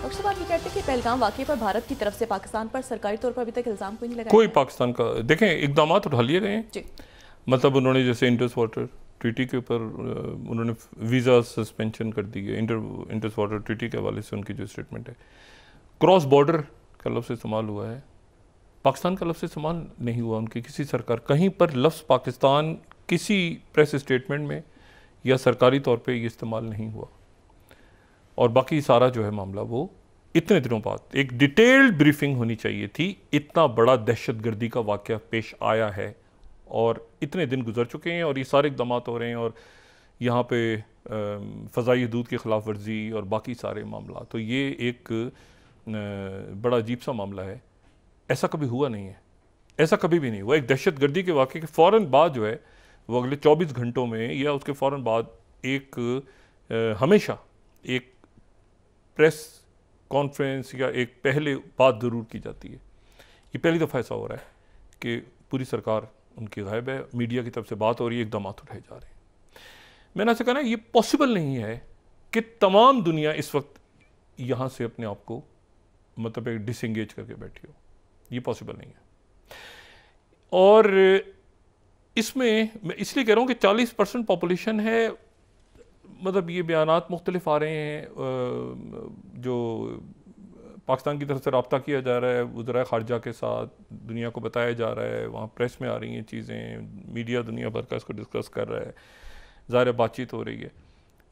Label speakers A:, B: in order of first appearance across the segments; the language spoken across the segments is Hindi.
A: डॉक्टर साहब, आप ये कहते हैं कि पहलगाम वाक़ये पर भारत की तरफ से पाकिस्तान पर सरकारी तौर पर अभी तक इल्ज़ाम कोई नहीं लगाया
B: कोई
A: गया?
B: पाकिस्तान का देखें इकदाम उठा लिए गए हैं।
A: जी।
B: मतलब उन्होंने जैसे इंडस वाटर ट्रीटी के ऊपर उन्होंने वीज़ा सस्पेंशन कर दी है। इंडस वाटर ट्रीटी के हवाले से उनकी जो स्टेटमेंट है, क्रॉस बॉर्डर का लफ्ज़ इस्तेमाल हुआ है, पाकिस्तान का लफ्ज़ इस्तेमाल नहीं हुआ उनकी किसी सरकार, कहीं पर लफ्ज़ पाकिस्तान किसी प्रेस स्टेटमेंट में या सरकारी तौर पे ये इस्तेमाल नहीं हुआ। और बाकी सारा जो है मामला वो इतने दिनों बाद एक डिटेल्ड ब्रीफिंग होनी चाहिए थी। इतना बड़ा दहशतगर्दी का वाक़या पेश आया है और इतने दिन गुजर चुके हैं और ये सारे इक़दाम हो रहे हैं और यहाँ पे फ़ज़ाई हदूद की ख़िलाफ़ वर्जी और बाकी सारे मामला, तो ये एक बड़ा अजीब सा मामला है। ऐसा कभी हुआ नहीं है, ऐसा कभी भी नहीं हुआ। एक दहशतगर्दी के वाक़े के फ़ौरन बाद जो है वो अगले 24 घंटों में या उसके फ़ौरन बाद एक हमेशा एक प्रेस कॉन्फ्रेंस या एक पहले बात ज़रूर की जाती है। ये पहली दफ़ा ऐसा हो रहा है कि पूरी सरकार उनकी गायब है, मीडिया की तरफ से बात हो रही है, इक़दाम उठाए जा रहे हैं। मैंने ऐसा कहा ना, ये पॉसिबल नहीं है कि तमाम दुनिया इस वक्त यहाँ से अपने आप को मतलब एक डिसएंगेज करके बैठी हो, ये पॉसिबल नहीं है। और इसमें मैं इसलिए कह रहा हूँ कि 40% पॉपुलेशन है, मतलब ये बयानात मुख्तलिफ आ रहे हैं, जो पाकिस्तान की तरफ से रब्ता किया जा रहा है वज़राए ख़ारजा के साथ, दुनिया को बताया जा रहा है, वहाँ प्रेस में आ रही हैं चीज़ें, मीडिया दुनिया भर का इसको डिस्कस कर रहा है, ज़ाहिर बातचीत हो रही है।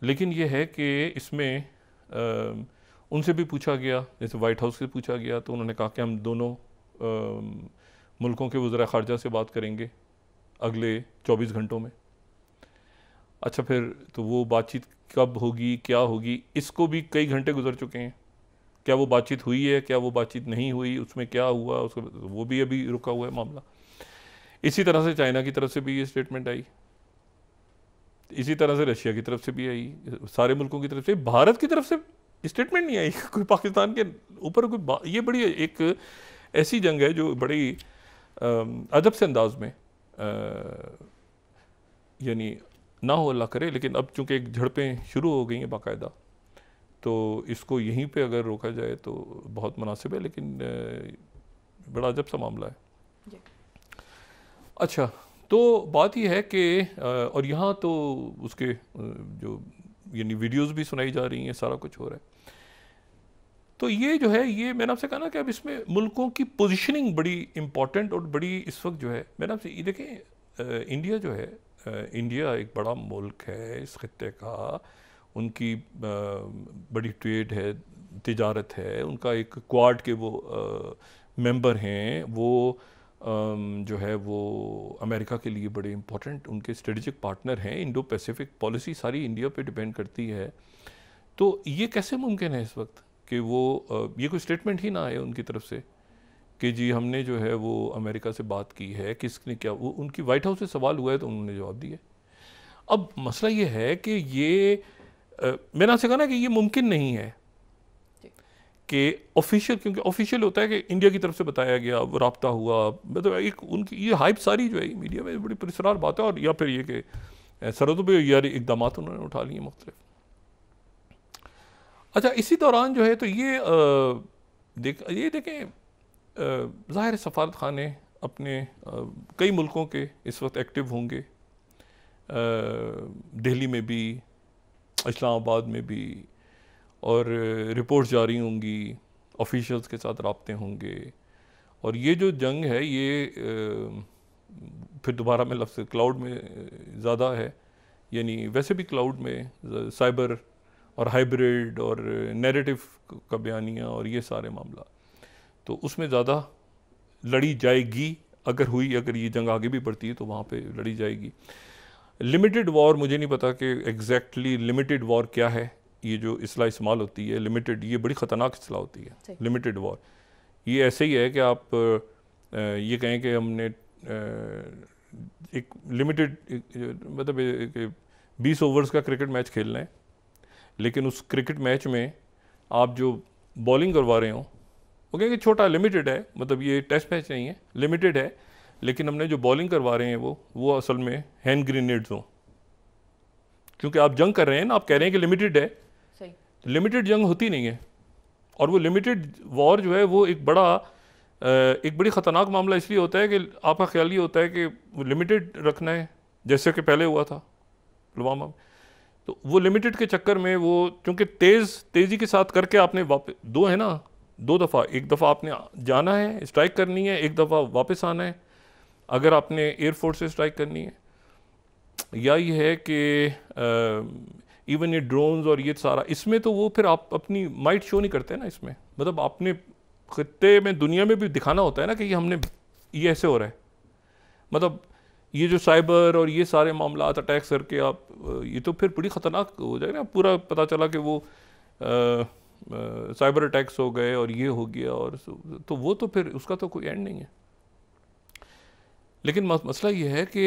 B: लेकिन ये है कि इसमें उनसे भी पूछा गया, जैसे वाइट हाउस से पूछा गया तो उन्होंने कहा कि हम दोनों मुल्कों के वज़राए ख़ारजा से बात करेंगे अगले 24 घंटों में। अच्छा, फिर तो वो बातचीत कब होगी, क्या होगी, इसको भी कई घंटे गुजर चुके हैं। क्या वो बातचीत हुई है, क्या वो बातचीत नहीं हुई, उसमें क्या हुआ, उसको वो भी अभी रुका हुआ है मामला। इसी तरह से चाइना की तरफ से भी ये स्टेटमेंट आई, इसी तरह से रशिया की तरफ से भी आई, सारे मुल्कों की तरफ से। भारत की तरफ से स्टेटमेंट नहीं आई कोई पाकिस्तान के ऊपर कोई। ये बड़ी एक ऐसी जंग है जो बड़ी अदब से अंदाज में यानी ना हो अल्लाह करे, लेकिन अब चूँकि एक झड़पें शुरू हो गई हैं बाकायदा, तो इसको यहीं पे अगर रोका जाए तो बहुत मुनासिब है, लेकिन बड़ा अजब सा मामला है। अच्छा, तो बात यह है कि और यहाँ तो उसके जो यानी वीडियोस भी सुनाई जा रही हैं, सारा कुछ हो रहा है। तो ये जो है, ये मैंने आपसे कहा ना कि अब इसमें मुल्कों की पोजीशनिंग बड़ी इंपॉर्टेंट और बड़ी इस वक्त जो है, मैंने आपसे ये देखें, इंडिया जो है, इंडिया एक बड़ा मुल्क है इस खित्ते का, उनकी बड़ी ट्रेड है, तिजारत है, उनका एक क्वाड के वो मेंबर हैं, वो जो है वो अमेरिका के लिए बड़े इंपॉर्टेंट उनके स्ट्रेटजिक पार्टनर हैं। इंडो पैसिफिक पॉलिसी सारी इंडिया पे डिपेंड करती है। तो ये कैसे मुमकिन है इस वक्त कि वो ये कोई स्टेटमेंट ही ना आए उनकी तरफ से कि जी हमने जो है वो अमेरिका से बात की है, किसने क्या, वो उनकी वाइट हाउस से सवाल हुआ है तो उन्होंने जवाब दिया। अब मसला ये है कि ये मैंने आपसे कहा ना कि ये मुमकिन नहीं है कि ऑफिशियल, क्योंकि ऑफिशियल होता है कि इंडिया की तरफ से बताया गया, वो रब्ता हुआ, मतलब एक उनकी ये हाइप सारी जो है मीडिया में बड़ी पुरस्कार बात है। और या फिर ये कि सरहदों पर यार इकदाम उन्होंने उठा लिए मुख्तलिफ। अच्छा, इसी दौरान जो है तो ये देखें, ज़ाहिर सफारत खाने अपने कई मुल्कों के इस वक्त एक्टिव होंगे, दिल्ली में भी, इस्लामाबाद में भी, और रिपोर्ट्स जारी होंगी, ऑफिशियल्स के साथ राब्ते होंगे। और ये जो जंग है ये फिर दोबारा में लफ्ज़ क्लाउड में ज़्यादा है, यानी वैसे भी क्लाउड में साइबर और हाइब्रिड और नैरेटिव का बयानिया और ये सारे मामला, तो उसमें ज़्यादा लड़ी जाएगी। अगर ये जंग आगे भी बढ़ती है तो वहाँ पे लड़ी जाएगी। लिमिटेड वॉर, मुझे नहीं पता कि एग्जैक्टली लिमिटेड वॉर क्या है। ये जो इसलाह इस्तेमाल होती है लिमिटेड, ये बड़ी ख़तरनाक इसलाह होती है लिमिटेड वॉर। ये ऐसे ही है कि आप ये कहें कि हमने एक लिमिटेड मतलब 20 ओवर्स का क्रिकेट मैच खेलना है, लेकिन उस क्रिकेट मैच में आप जो बॉलिंग करवा रहे हो वो कहेंगे छोटा लिमिटेड है, मतलब ये टेस्ट मैच नहीं है, लिमिटेड है, लेकिन हमने जो बॉलिंग करवा रहे हैं वो असल में हैंड ग्रेनेड्स हों, क्योंकि आप जंग कर रहे हैं ना, आप कह रहे हैं कि लिमिटेड है, लिमिटेड जंग होती नहीं है। और वो लिमिटेड वॉर जो है वो एक बड़ी ख़तरनाक मामला इसलिए होता है कि आपका ख्याल ये होता है कि वो लिमिटेड रखना है, जैसे कि पहले हुआ था पुलवामा में। तो वो लिमिटेड के चक्कर में वो चूँकि तेज़ी के साथ करके आपने वापस, दो है ना, 2 दफ़ा, एक दफ़ा आपने जाना है स्ट्राइक करनी है, एक दफ़ा वापस आना है अगर आपने एयरफोर्स से स्ट्राइक करनी है, या ये है कि इवन ये ड्रोन्स और ये सारा, इसमें तो वो फिर आप अपनी माइट शो नहीं करते ना इसमें, मतलब आपने खत्ते में दुनिया में भी दिखाना होता है ना कि ये ऐसे हो रहा है। मतलब ये जो साइबर और ये सारे मामला अटैक्स करके आप, ये तो फिर बड़ी ख़तरनाक हो जाएगा ना, पूरा पता चला कि वो साइबर अटैक्स हो गए और ये हो गया, और तो वो तो फिर उसका तो कोई एंड नहीं है। लेकिन मसला ये है कि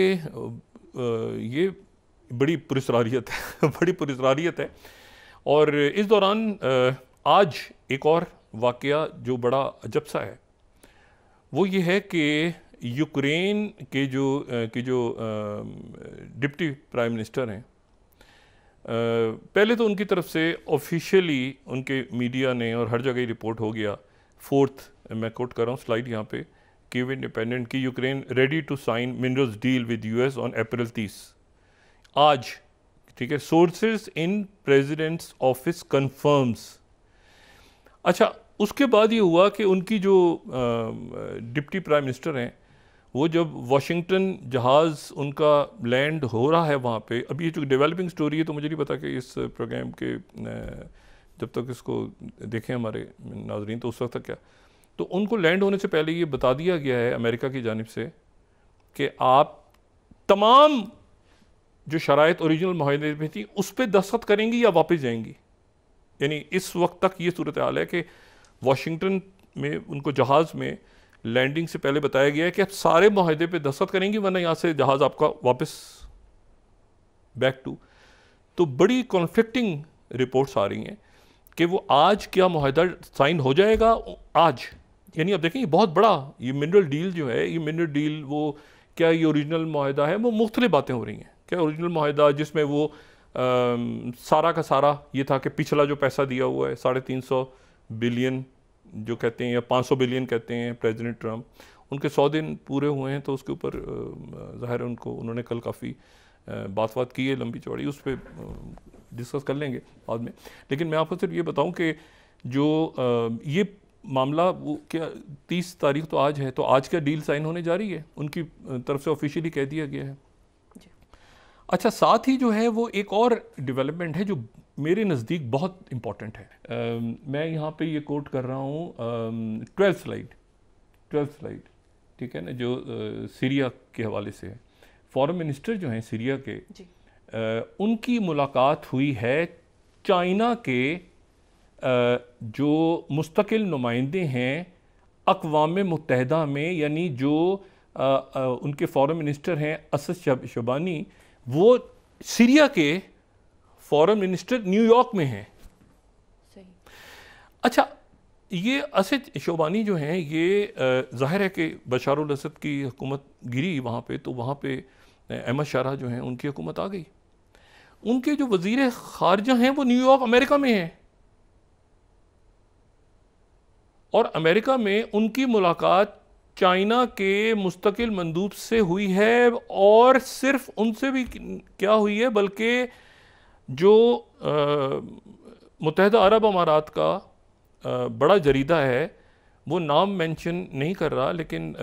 B: ये बड़ी पुरस्कारियत है बड़ी पुरस्कारियत है। और इस दौरान आज एक और वाक़या जो बड़ा अजब सा है वो ये है कि यूक्रेन के जो डिप्टी प्राइम मिनिस्टर हैं, पहले तो उनकी तरफ से ऑफिशियली उनके मीडिया ने और हर जगह रिपोर्ट हो गया, 4th मैं कोट कर रहा हूँ स्लाइड यहाँ पे, कीव इंडिपेंडेंट की Ukraine ready to sign minerals deal with US on April 30 आज, ठीक है, sources in president's office confirms. अच्छा, उसके बाद ये हुआ कि उनकी जो डिप्टी प्राइम मिनिस्टर हैं वो जब वाशिंगटन जहाज़ उनका लैंड हो रहा है वहाँ पे, अब ये जो डेवलपिंग स्टोरी है तो मुझे नहीं पता कि इस प्रोग्राम के जब तक इसको देखें हमारे नाजरीन तो उस वक्त तक क्या, तो उनको लैंड होने से पहले ये बता दिया गया है अमेरिका की जानिब से कि आप तमाम जो शराइत ओरिजिनल माहदे में थी उस पर दस्तखत करेंगी या वापस जाएंगी। यानी इस वक्त तक ये सूरत हाल है कि वाशिंगटन में उनको जहाज़ में लैंडिंग से पहले बताया गया है कि आप सारे माहदे पे दस्तखत करेंगी वरना यहाँ से जहाज़ आपका वापस बैक टू। तो बड़ी कॉन्फ्लिक्टिंग रिपोर्ट्स आ रही हैं कि वो आज क्या माहदा साइन हो जाएगा आज, यानी अब देखें ये बहुत बड़ा ये मिनरल डील जो है, ये मिनरल डील वो क्या ये ओरिजिनल माहदा है, वो मुख्तलिफ बातें हो रही हैं। क्या ओरिजिनल माहदा जिसमें वो सारा का सारा ये था कि पिछला जो पैसा दिया हुआ है 350 बिलियन जो कहते हैं या 500 बिलियन कहते हैं प्रेसिडेंट ट्रम्प, उनके 100 दिन पूरे हुए हैं तो उसके ऊपर ज़ाहिर है उन्होंने कल काफ़ी बात की है लंबी चौड़ी, उस पर डिस्कस कर लेंगे बाद में। लेकिन मैं आपको सिर्फ ये बताऊं कि जो ये मामला वो क्या 30 तारीख तो आज है, तो आज क्या डील साइन होने जा रही है, उनकी तरफ से ऑफिशियली कह दिया गया है। अच्छा, साथ ही जो है वो एक और डेवलपमेंट है जो मेरे नज़दीक बहुत इम्पॉर्टेंट है। मैं यहाँ पे ये कोट कर रहा हूँ 12th स्लाइड, ठीक है ना, जो सीरिया के हवाले से है। फॉरेन मिनिस्टर जो हैं सीरिया के उनकी मुलाकात हुई है चाइना के जो मुस्तकिल नुमाइंदे हैं अक़वाम मुत्तहिदा में, यानी जो उनके फॉरेन मिनिस्टर हैं असद शबानी, वो सीरिया के फॉरेन मिनिस्टर न्यूयॉर्क में हैं।
A: सही।
B: अच्छा, ये असद शबानी जो हैं ये ज़ाहिर है कि बशारुल असद की हुकूमत गिरी वहाँ पे, तो वहाँ पे अहमद शारा जो हैं उनकी हुकूमत आ गई। उनके जो वज़ीर ख़ारजा हैं वो न्यूयॉर्क अमेरिका में हैं, और अमेरिका में उनकी मुलाकात चाइना के मुस्तकिल मंदूब से हुई है, और सिर्फ उनसे भी क्या हुई है बल्कि जो मुत्तहिदा अरब अमारात का बड़ा जरीदा है वो नाम मेंशन नहीं कर रहा, लेकिन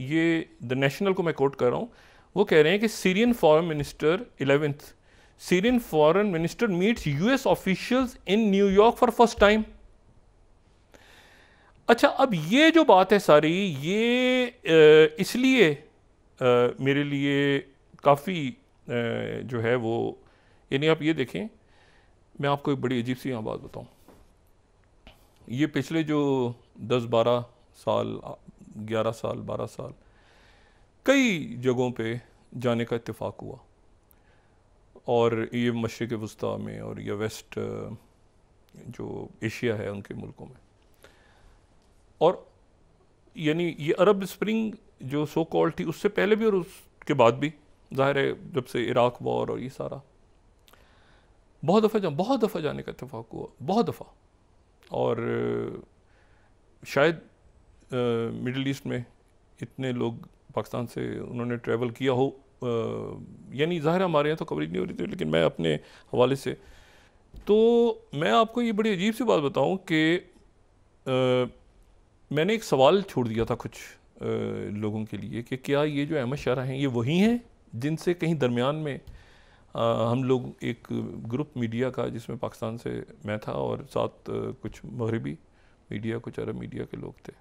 B: ये द नेशनल को मैं कोट कर रहा हूँ, वो कह रहे हैं कि Syrian foreign minister 11th Syrian foreign minister meets US officials in New York for first time. अच्छा, अब ये जो बात है सारी ये इसलिए मेरे लिए काफ़ी जो है वो, यानी आप ये देखें, मैं आपको एक बड़ी अजीब सी यहाँ बात बताऊँ, ये पिछले जो 10-12 साल 11 साल 12 साल कई जगहों पे जाने का इत्तेफाक हुआ, और ये मशरिक़ वस्ता में और या वेस्ट जो एशिया है उनके मुल्कों में, और यानी ये अरब स्प्रिंग जो सो कॉल्ड थी उससे पहले भी और उसके बाद भी, ज़ाहिर है जब से इराक वॉर और ये सारा, बहुत दफ़ा जाने का इत्तेफाक हुआ, बहुत दफ़ा। और शायद मिडिल ईस्ट में इतने लोग पाकिस्तान से उन्होंने ट्रैवल किया हो, यानी ज़ाहिर हमारे यहाँ तो कवरेज नहीं हो रही थी, लेकिन मैं अपने हवाले से तो मैं आपको ये बड़ी अजीब सी बात बताऊं कि मैंने एक सवाल छोड़ दिया था कुछ लोगों के लिए कि क्या ये जो अहमद शारा हैं ये वही हैं जिनसे कहीं दरमियान में हम लोग एक ग्रुप मीडिया का, जिसमें पाकिस्तान से मैं था और साथ कुछ मगरबी मीडिया, कुछ अरब मीडिया के लोग थे,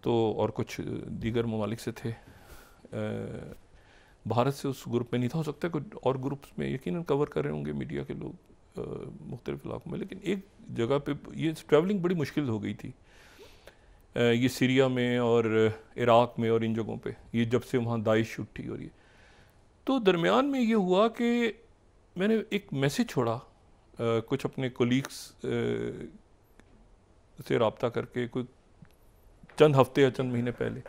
B: तो और कुछ दीगर ममालिक से थे, भारत से उस ग्रुप में नहीं था। हो सकता है कुछ और ग्रुप्स में यकीनन कवर कर रहे होंगे मीडिया के लोग मुख्तलिफ इलाकों में, लेकिन एक जगह पे ये ट्रैवलिंग बड़ी मुश्किल हो गई थी, ये सीरिया में और इराक़ में और इन जगहों पे, ये जब से वहाँ दाइश उठी। और ये तो दरमियान में ये हुआ कि मैंने एक मैसेज छोड़ा कुछ अपने कोलीग्स से रब्ता करके कोई चंद हफ्ते या चंद महीने पहले,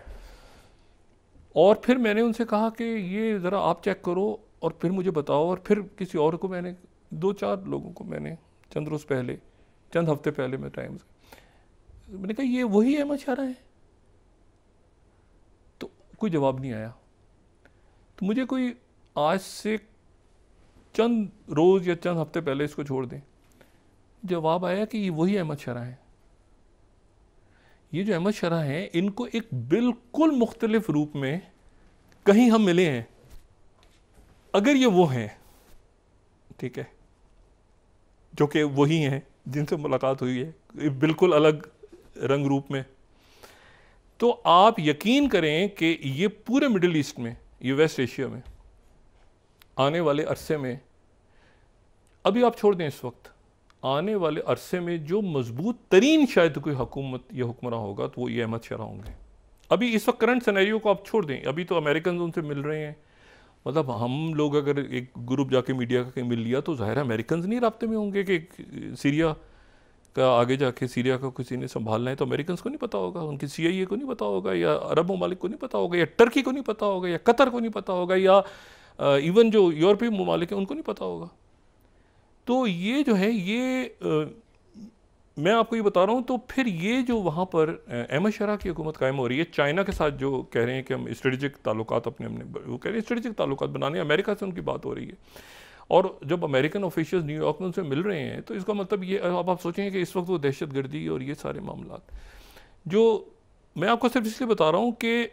B: और फिर मैंने उनसे कहा कि ये ज़रा आप चेक करो और फिर मुझे बताओ। और फिर किसी और को मैंने 2-4 लोगों को मैंने चंद रोज़ पहले, चंद हफ्ते पहले मैं टाइम से मैंने कहा ये वही अहमद शारा है? तो कोई जवाब नहीं आया। तो मुझे कोई आज से चंद रोज़ या चंद हफ्ते पहले, इसको छोड़ दें, जवाब आया कि ये वही अहमद शारा है। ये जो अहमद शारा हैं इनको एक बिल्कुल मुख्तलिफ रूप में कहीं हम मिले हैं। अगर ये वो हैं, ठीक है, जो कि वही हैं जिनसे मुलाकात हुई है बिल्कुल अलग रंग रूप में, तो आप यकीन करें कि ये पूरे मिडिल ईस्ट में, ये वेस्ट एशिया में आने वाले अरसे में, अभी आप छोड़ दें इस वक्त, आने वाले अरसे में जो मजबूत तरीन शायद कोई हुकूमत या हुक्मरान होगा तो वो ये अहमद शारा होंगे। अभी इस वक्त करंट सिनेरियो को आप छोड़ दें, अभी तो अमेरिकन उनसे मिल रहे हैं, मतलब हम लोग अगर एक ग्रुप जाके मीडिया का कहीं मिल लिया तो ज़ाहिर अमेरिकन नहीं राब्ते में होंगे कि सीरिया का आगे जाके सीरिया को किसी ने संभालना है, तो अमेरिकन को नहीं पता होगा, उनकी CIA को नहीं पता होगा, या अरब ममालिक को नहीं पता होगा, या टर्की को नहीं पता होगा, या कतर को नहीं पता होगा, या इवन जो यूरोपीय ममालिक हैं उनको नहीं पता होगा। तो ये जो है ये मैं आपको ये बता रहा हूँ। तो फिर ये जो वहाँ पर अहमद शारा की हुकूमत कायम हो रही है, चाइना के साथ जो कह रहे हैं कि हम स्ट्रेटेजिक ताल्लुकात अपने वो कह रहे हैं स्ट्रेटेजिक ताल्लुकात बनाने, अमेरिका से उनकी बात हो रही है, और जब अमेरिकन ऑफिशियल्स न्यूयॉर्क में उनसे मिल रहे हैं तो इसका मतलब ये, अब आप सोचेंगे कि इस वक्त वो दहशतगर्दी और ये सारे मामला, जो मैं आपको सिर्फ इसलिए बता रहा हूँ कि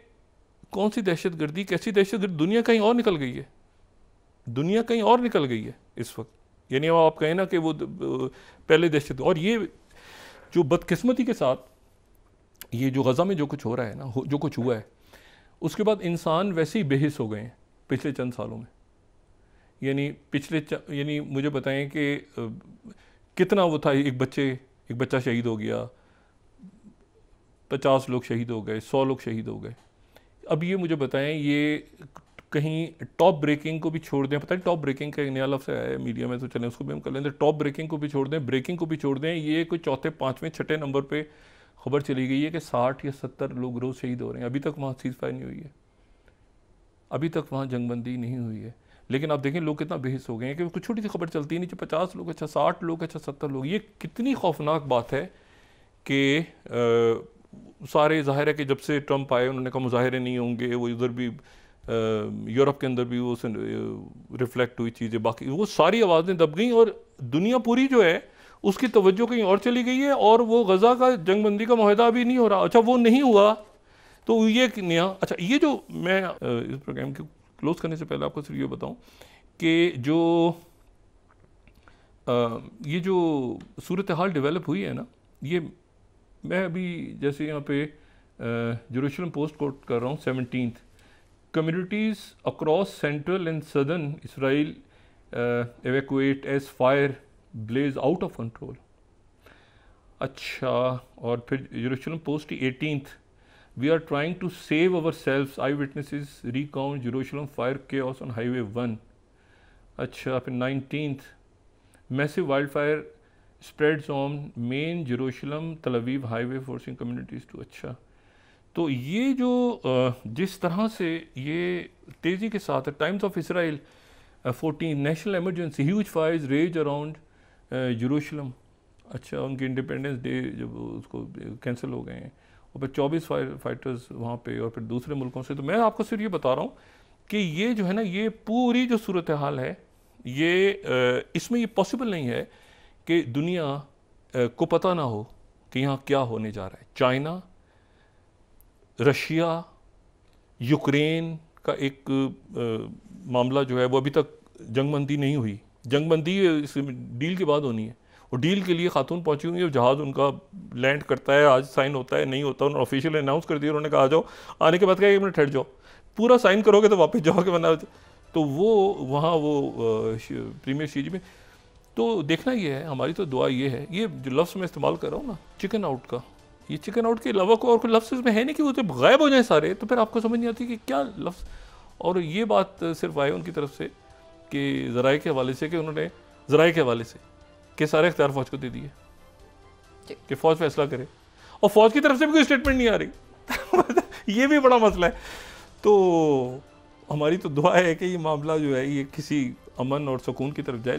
B: कौन सी दहशतगर्दी, कैसी दहशतगर्दी, दुनिया कहीं और निकल गई है, दुनिया कहीं और निकल गई है इस वक्त। यानी आप कहें ना कि वो पहले दहशत, और ये जो बदकिस्मती के साथ ये जो गज़ा में जो कुछ हो रहा है ना, जो कुछ हुआ है, उसके बाद इंसान वैसे ही बेहिस हो गए हैं पिछले चंद सालों में। यानी मुझे बताएं कि कितना वो था, एक बच्चा शहीद हो गया, 50 लोग शहीद हो गए, 100 लोग शहीद हो गए। अब ये मुझे बताएं, ये कहीं टॉप ब्रेकिंग को भी छोड़ दें, पता है टॉप ब्रेकिंग का एक नया लफ्ज़ आया है मीडिया में, तो चलें उसको भी हम कर लेंगे। टॉप ब्रेकिंग को भी छोड़ दें, ब्रेकिंग को भी छोड़ दें, ये कोई चौथे, पाँचवें, छठे नंबर पे खबर चली गई है कि 60 या 70 लोग रोज़ शहीद हो रहे हैं। अभी तक वहाँ सीज़ फायर नहीं हुई है, अभी तक वहाँ जंगबंदी नहीं हुई है, लेकिन आप देखें लोग कितना बेहिस हो गए हैं कि कुछ छोटी सी खबर चलती है, नीचे 50 लोग, अच्छा 60 लोग, अच्छा 70 लोग। ये कितनी खौफनाक बात है कि सारे, ज़ाहिर है कि जब से ट्रंप आए उन्होंने कहा मुजाहिरे नहीं होंगे, वो इधर भी यूरोप के अंदर भी वो रिफ्लेक्ट हुई चीज़ें, बाकी वो सारी आवाज़ें दब गई और दुनिया पूरी जो है उसकी तवज्जो कहीं और चली गई है, और वो गज़ा का जंगबंदी का मुआहदा अभी नहीं हो रहा। अच्छा वो नहीं हुआ तो ये नया, अच्छा ये जो मैं इस प्रोग्राम को क्लोज करने से पहले आपको सिर्फ ये बताऊं कि ये जो सूरत हाल डेवलप हुई है ना, ये मैं अभी जैसे यहाँ पे जेरूशलम पोस्ट कोट कर रहा हूँ 17th, communities across central and southern Israel evacuate as fire blaze out of control। अच्छा, और फिर Jerusalem post 18th, we are trying to save ourselves, eyewitnesses recount Jerusalem fire chaos on highway 1। अच्छा, फिर 19th, massive wildfire spreads on main Jerusalem Tel Aviv highway forcing communities to, अच्छा तो ये जो जिस तरह से ये तेज़ी के साथ है, Times of Israel 14 national emergency, huge fires rage around Jerusalem. अच्छा, उनकी इंडिपेंडेंस डे जब उसको कैंसिल हो गए हैं और फिर 24 फाइटर्स वहाँ पे और फिर दूसरे मुल्कों से, तो मैं आपको सिर्फ ये बता रहा हूँ कि ये जो है ना, ये पूरी जो सूरत हाल है, ये इसमें ये पॉसिबल नहीं है कि दुनिया को पता ना हो कि यहाँ क्या होने जा रहा है। चाइना, रशिया, यूक्रेन का एक मामला जो है वो अभी तक जंगबंदी नहीं हुई। जंगबंदी इस डील के बाद होनी है, और डील के लिए खातून पहुंची हुई है, जहाज़ उनका लैंड करता है, आज साइन होता है नहीं होता, उन्होंने ऑफिशियल अनाउंस कर दिया, उन्होंने कहा आ जाओ, आने के बाद कहा 1 मिनट ठहर जाओ, पूरा साइन करोगे तो वापस जाओगे, वरना तो वो वहाँ वो प्रीमियर शी में। तो देखना ये है, हमारी तो दुआ ये है, ये जो लफ्ज़ मैं इस्तेमाल कर रहा हूँ ना चिकन आउट का, ये चिकन आउट के अलावा को और कोई लफ्ज़ इसमें है नहीं कि वो जब गायब हो जाए सारे तो फिर आपको समझ नहीं आती कि क्या लफ्ज़। और ये बात सिर्फ आए उनकी तरफ से कि ज़राए के हवाले से, कि उन्होंने ज़राए के हवाले से कि सारे इख्तियार फ़ौज को दे दिए कि फ़ौज फैसला करे, और फ़ौज की तरफ से भी कोई स्टेटमेंट नहीं आ रही। ये भी बड़ा मसला है। तो हमारी तो दुआ है कि ये मामला जो है ये किसी अमन और सुकून की तरफ जाए।